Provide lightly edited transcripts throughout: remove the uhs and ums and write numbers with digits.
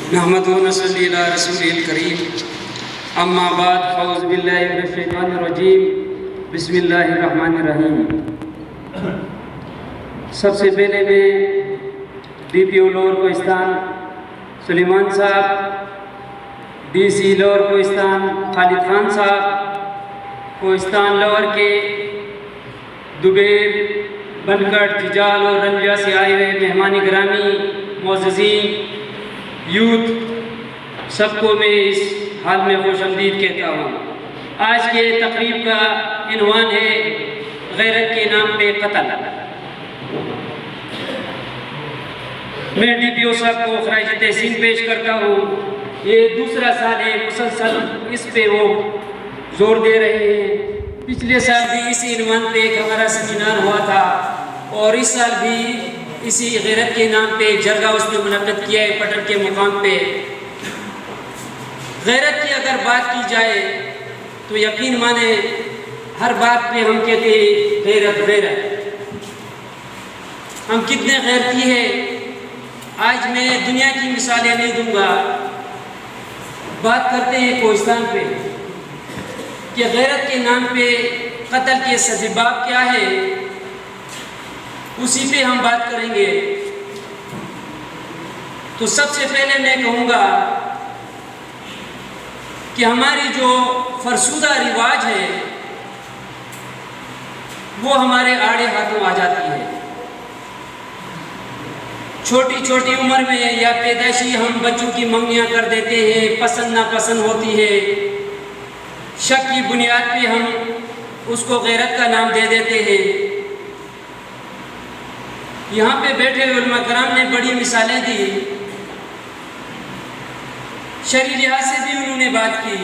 नहमदुहु व नसल्ली अला रसूलिल करीम अम्मा बाद फ़ौज़ु बिल्लाहि मिनश शैतानिर रजीम बिस्मिल्लाहिर रहमानिर रहीम। सबसे पहले मैं DPO लोअर कोहिस्तान सुलेमान साहब, DC लोअर कोहिस्तान खालिद खान साहब, कोहिस्तान लोअर के दुबेर, बनकट, जिजाल और रंजा से आए हुए मेहमान गिरामी, मोअज़्ज़ज़ीन, यूथ, सबको मैं इस हाल में खुशामदीद कहता हूँ। आज के तकरीब का इन्वान है गैरत के नाम पे कत्ल। मैं DPO साहब को खराज तहसीन पेश करता हूँ। ये दूसरा साल है मुसलसल इस पे वो जोर दे रहे हैं। पिछले साल भी इसी इन्वान पे एक हमारा सेमिनार हुआ था और इस साल भी इसी गैरत के नाम पे जरगा उसने मुनक़्क़िद किया है पटन के मुकाम पे। गैरत की अगर बात की जाए तो यकीन माने हर बात पे हम कहते हैं गैरत गैरत। हम कितने गैरती है। आज मैं दुनिया की मिसालें नहीं दूंगा, बात करते हैं कोहिस्तान पे कि गैरत के नाम पे कत्ल के सज़ेबाब क्या है, उसी पे हम बात करेंगे। तो सबसे पहले मैं कहूँगा कि हमारी जो फरसुदा रिवाज है वो हमारे आड़े हाथों आ जाती है। छोटी छोटी उम्र में या पैदाइशी हम बच्चों की मंगनियाँ कर देते हैं, पसंद नापसंद होती है, शक की बुनियाद पे हम उसको गैरत का नाम दे देते हैं। यहाँ पे बैठे हुए उलमा कराम ने बड़ी मिसालें दी, शरई लिहाज से भी उन्होंने बात की।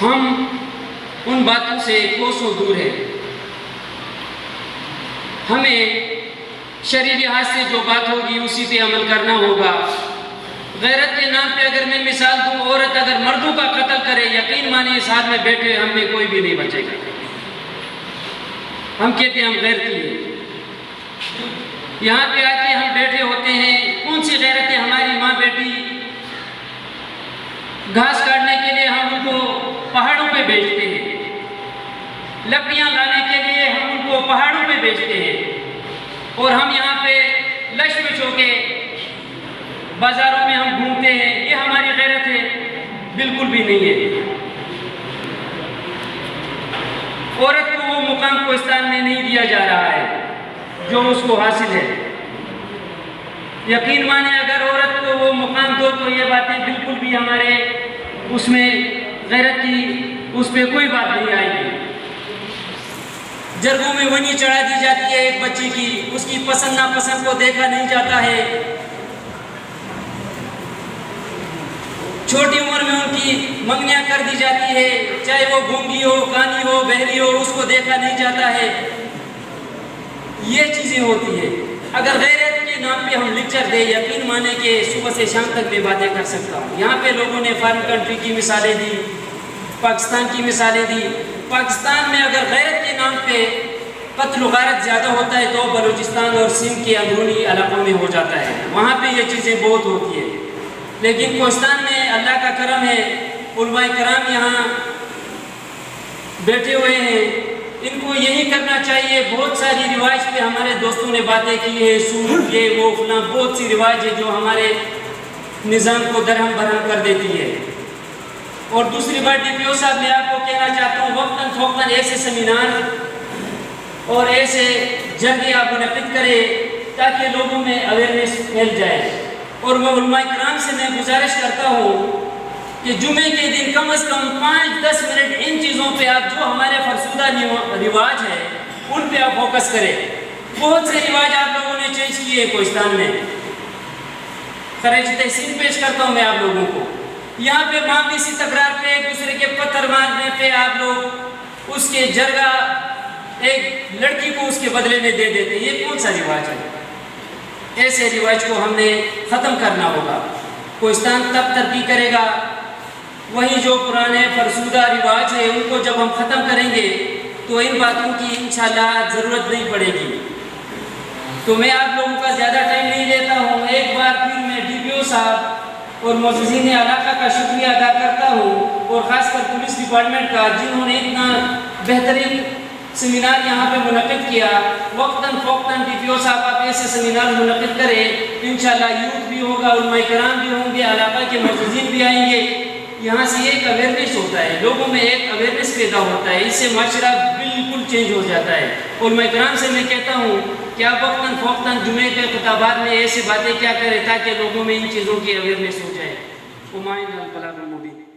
हम उन बातों से कोसों दूर हैं। हमें शरई लिहाज से जो बात होगी उसी पे अमल करना होगा। गैरत के नाम पे अगर मैं मिसाल दूँ, औरत अगर मर्दों का कत्ल करे, यकीन मानिए साथ में बैठे हम में कोई भी नहीं बचेगा। हम कहते हैं हम गैरती हैं। यहाँ पे आके हम बैठे होते हैं, कौन सी गैरत है। हमारी माँ बेटी घास काटने के लिए हम उनको पहाड़ों पे भेजते हैं, लकड़ियाँ लाने के लिए हम उनको पहाड़ों पे भेजते हैं, और हम यहाँ पे लश-पिश होके बाजारों में हम घूमते हैं। ये हमारी गैरत है? बिल्कुल भी नहीं है। औरत को वो मुकाम कोहिस्तान में नहीं दिया जा रहा है जो उसको हासिल है। यकीन माने अगर औरत को वो मुकाम दो तो ये बातें बिल्कुल भी हमारे उसमें गैरत की उस पर कोई बात नहीं आएगी। जरगों में वनी चढ़ा दी जाती है एक बच्ची की, उसकी पसंद नापसंद को देखा नहीं जाता है। छोटी उम्र में उनकी मंगनियाँ कर दी जाती है, चाहे वो गूंगी हो, कानी हो, बहरी हो, उसको देखा नहीं जाता है। ये चीज़ें होती है। अगर गैरत के नाम पे हम लेक्चर दे, यकीन माने कि सुबह से शाम तक मैं बातें कर सकता हूँ। यहाँ पे लोगों ने फॉरेन कंट्री की मिसालें दी, पाकिस्तान की मिसालें दी। पाकिस्तान में अगर गैरत के नाम पे कत्ल गारत ज़्यादा होता है तो बलूचिस्तान और सिंध के अंदरूनी इलाकों में हो जाता है, वहाँ पे ये चीज़ें बहुत होती है। लेकिन कोहिस्तान में अल्लाह का करम है, उलमाए कराम यहाँ बैठे हुए हैं, इनको यही करना चाहिए। बहुत सारी रिवाज पे हमारे दोस्तों ने बातें की है, सूद, ये वो फलां, बहुत सी रिवाज है जो हमारे निज़ाम को दरहम बरहम कर देती है। और दूसरी बात DPO साहब मैं आपको कहना चाहता हूँ, वक्तन फ़ौक़तन ऐसे सेमिनार और ऐसे जगह आप मुनक़्क़िद करें ताकि लोगों में अवेयरनेस फैल जाए। और मैं उलमाए कराम से मैं गुजारिश करता हूँ कि जुमे के दिन कम से कम 5-10 मिनट इन चीज़ों पे आप जो हमारे फरसुदा रिवाज है उन पे आप फोकस करें। बहुत से रिवाज आप लोगों ने चेंज किए कोहिस्तान में। खराज तहसीन पेश करता हूँ मैं आप लोगों को। यहाँ पे मामूली सी तकरार पे एक दूसरे के पत्थर मारने पे आप लोग उसके जरगा एक लड़की को उसके बदले में दे देते। ये कौन सा रिवाज है? ऐसे रिवाज को हमने ख़त्म करना होगा। कोहिस्तान तब तरक्की करेगा, वही जो पुराने फरसुदा रिवाज है उनको जब हम ख़त्म करेंगे तो इन बातों की इंशाअल्लाह ज़रूरत नहीं पड़ेगी। तो मैं आप लोगों का ज़्यादा टाइम नहीं लेता हूँ। एक बार फिर मैं DPO साहब और मुअज़्ज़िज़ीन इलाका का शुक्रिया अदा करता हूँ, और ख़ासकर पुलिस डिपार्टमेंट का, जिन्होंने इतना बेहतरीन सेमिनार यहाँ पे मुनक़िद किया। वक्तन फ़ौक़तन DPO साहब आप ऐसे सेमिनार मुनक़िद करें, इंशाअल्लाह यूथ भी होगा, उलमा किराम भी होंगे, इलाका के मुअज़्ज़िज़ीन भी आएंगे। यहाँ से एक अवेयरनेस होता है, लोगों में एक अवेयरनेस पैदा होता है, इससे माशरा बिल्कुल चेंज हो जाता है। उलमा किराम से मैं कहता हूँ कि आप वक्तन फ़ौक़तन जुमे के खुताबात में ऐसी बातें क्या करें ताकि लोगों में इन चीज़ों की अवेयरनेस हो जाए। उमाइन अल बलागुल मुबीन।